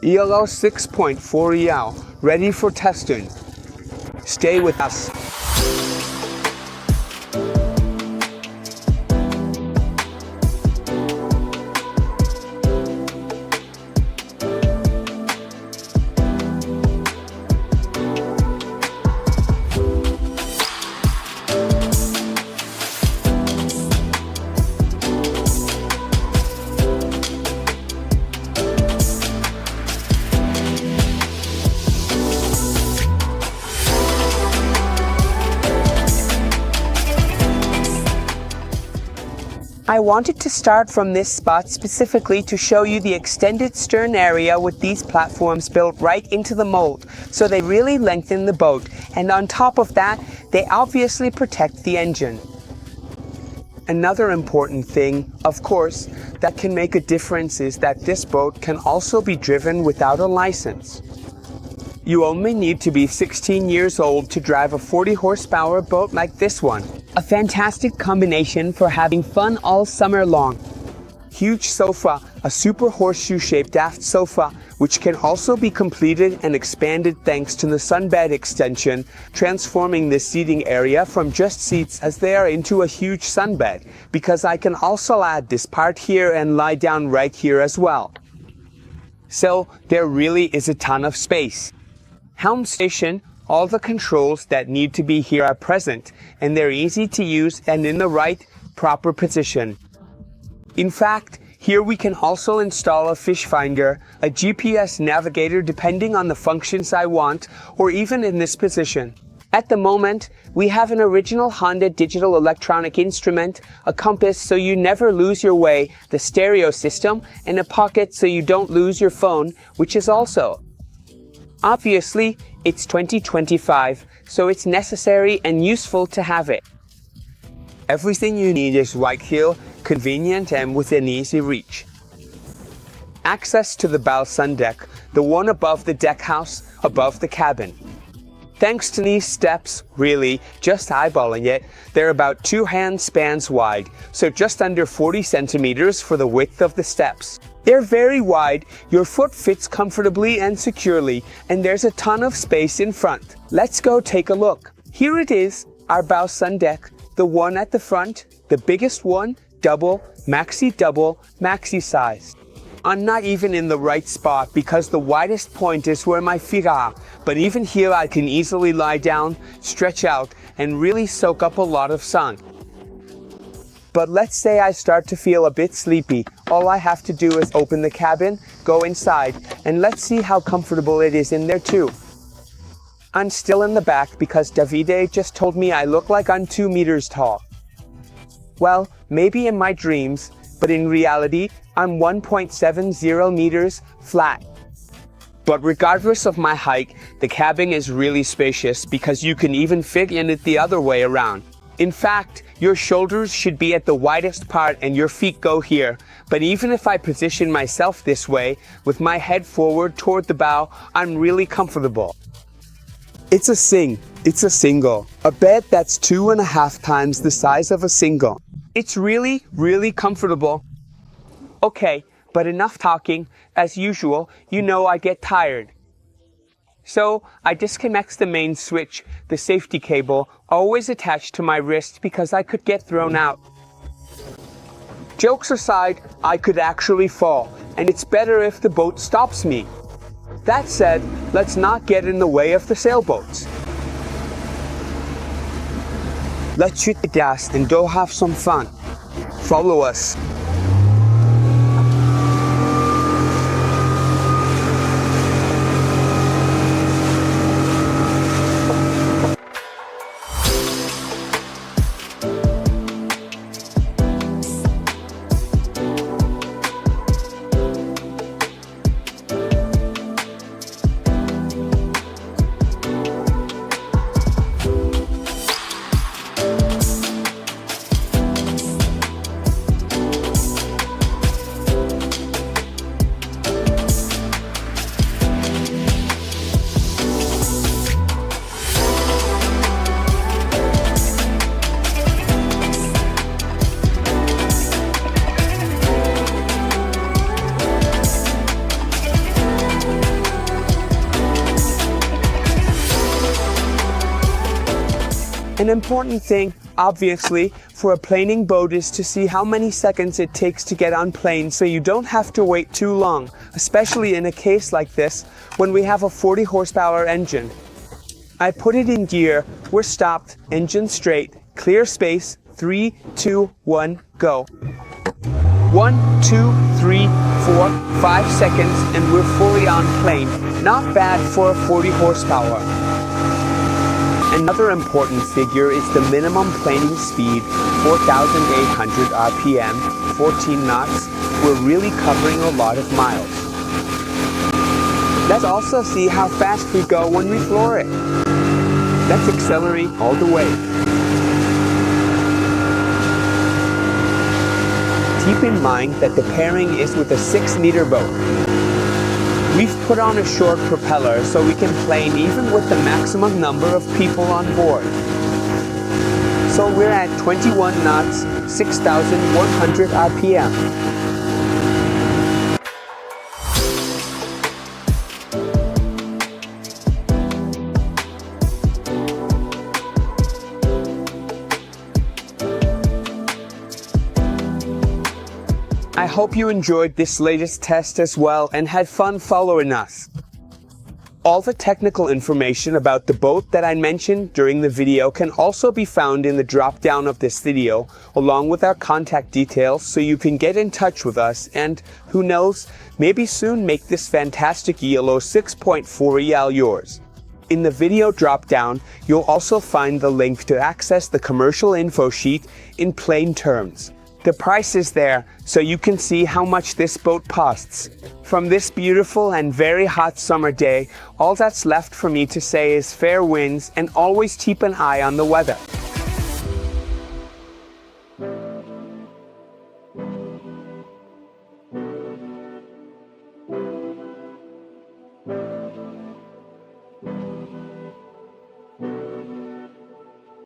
Eolo 6.4EL, ready for testing. Stay with us. I wanted to start from this spot specifically to show you the extended stern area with these platforms built right into the mold, so they really lengthen the boat, and on top of that, they obviously protect the engine. Another important thing, of course, that can make a difference is that this boat can also be driven without a license. You only need to be 16 years old to drive a 40 horsepower boat like this one. A fantastic combination for having fun all summer long. Huge sofa, a super horseshoe-shaped aft sofa, which can also be completed and expanded thanks to the sunbed extension, transforming this seating area from just seats as they are into a huge sunbed, because I can also add this part here and lie down right here as well. So there really is a ton of space. Helm station, all the controls that need to be here are present, and they're easy to use and in the right, proper position. In fact, here we can also install a fish finder, a GPS navigator depending on the functions I want, or even in this position. At the moment, we have an original Honda digital electronic instrument, a compass so you never lose your way, the stereo system, and a pocket so you don't lose your phone, which is also. Obviously, it's 2025, so it's necessary and useful to have it. Everything you need is right here, convenient and within easy reach. Access to the bow sun deck, the one above the deck house, above the cabin. Thanks to these steps, really, just eyeballing it, they're about 2 hand spans wide, so just under 40 centimeters for the width of the steps. They're very wide, your foot fits comfortably and securely, and there's a ton of space in front. Let's go take a look. Here it is, our bow sun deck, the one at the front, the biggest one, double, maxi size. I'm not even in the right spot because the widest point is where my feet are, but even here I can easily lie down, stretch out, and really soak up a lot of sun. But let's say I start to feel a bit sleepy. All I have to do is open the cabin, go inside, and let's see how comfortable it is in there too. I'm still in the back because Davide just told me I look like I'm 2 meters tall. Well, maybe in my dreams, but in reality, I'm 1.70 meters flat. But regardless of my height, the cabin is really spacious because you can even fit in it the other way around. In fact, your shoulders should be at the widest part and your feet go here, but even if I position myself this way, with my head forward toward the bow, I'm really comfortable. It's a single, a bed that's 2.5 times the size of a single. It's really, really comfortable. Okay, but enough talking. As usual, you know I get tired. So I disconnect the main switch, the safety cable, always attached to my wrist because I could get thrown out. Jokes aside, I could actually fall, and it's better if the boat stops me. That said, let's not get in the way of the sailboats. Let's shoot the gas and go have some fun. Follow us. An important thing, obviously, for a planing boat is to see how many seconds it takes to get on plane so you don't have to wait too long, especially in a case like this when we have a 40 horsepower engine. I put it in gear, we're stopped, engine straight, clear space, 3, 2, 1, go. 1, 2, 3, 4, 5 seconds and we're fully on plane. Not bad for a 40 horsepower. Another important figure is the minimum planing speed, 4,800 RPM, 14 knots. We're really covering a lot of miles. Let's also see how fast we go when we floor it. Let's accelerate all the way. Keep in mind that the pairing is with a 6-meter boat. We've put on a short propeller so we can plane even with the maximum number of people on board. So we're at 21 knots, 6,100 RPM. I hope you enjoyed this latest test as well and had fun following us. All the technical information about the boat that I mentioned during the video can also be found in the drop-down of this video, along with our contact details, so you can get in touch with us and, who knows, maybe soon make this fantastic Eolo 6.4 EL yours. In the video drop-down, you'll also find the link to access the commercial info sheet in plain terms. The price is there, so you can see how much this boat costs. From this beautiful and very hot summer day, all that's left for me to say is fair winds and always keep an eye on the weather.